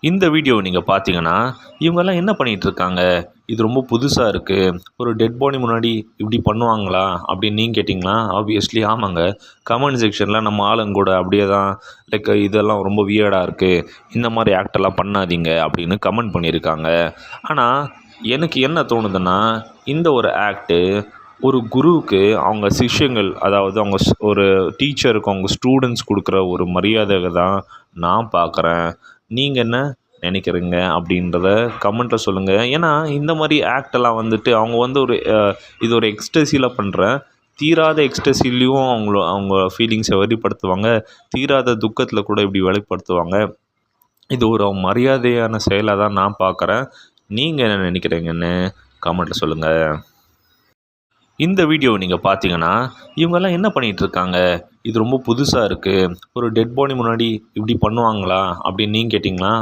இந்த வீடியோ நீங்கள் பார்த்தீங்கன்னா இவங்கெல்லாம் என்ன பண்ணிகிட்டு இருக்காங்க, இது ரொம்ப புதுசாக இருக்குது, ஒரு டெட் பாடி முன்னாடி இப்படி பண்ணுவாங்களா அப்படின்னு நீங்கள் கேட்டிங்களா? ஆப்வியஸ்லி ஆமாங்க. கமெண்ட் செக்ஷனில் நம்ம ஆளுங்க கூட அப்படியே தான் லைக் இதெல்லாம் ரொம்ப வியர்டாக இருக்குது, இந்த மாதிரி ஆக்டெல்லாம் பண்ணாதீங்க அப்படின்னு கமெண்ட் பண்ணியிருக்காங்க. ஆனால் எனக்கு என்ன தோணுதுன்னா, இந்த ஒரு ஆக்டு ஒரு குருவுக்கு அவங்க சிஷ்யங்கள், அதாவது அவங்க ஒரு டீச்சருக்கு அவங்க ஸ்டூடெண்ட்ஸ் கொடுக்குற ஒரு மரியாதை தான் நான் பார்க்குறேன். நீங்கள் என்ன நினைக்கிறீங்க அப்படின்றத கமெண்ட்டில் சொல்லுங்கள். ஏன்னா இந்த மாதிரி ஆக்டெல்லாம் வந்துட்டு அவங்க வந்து இது ஒரு எக்ஸ்டசியில் பண்ணுறேன், தீராத எக்ஸ்டசிலையும் அவங்க ஃபீலிங்ஸை வெளிப்படுத்துவாங்க, தீராத துக்கத்தில் கூட இப்படி வெளிப்படுத்துவாங்க. இது ஒரு மரியாதையான செயலாக தான் நான் பார்க்குறேன். நீங்கள் என்ன நினைக்கிறீங்கன்னு கமெண்ட்டில் சொல்லுங்கள். இந்த வீடியோ நீங்கள் பார்த்தீங்கன்னா இவங்கெல்லாம் என்ன பண்ணிகிட்டு இருக்காங்க, இது ரொம்ப புதுசாக இருக்குது, ஒரு டெட் பாடி முன்னாடி இப்படி பண்ணுவாங்களா அப்படின்னு நீங்கள் கேட்டிங்களா?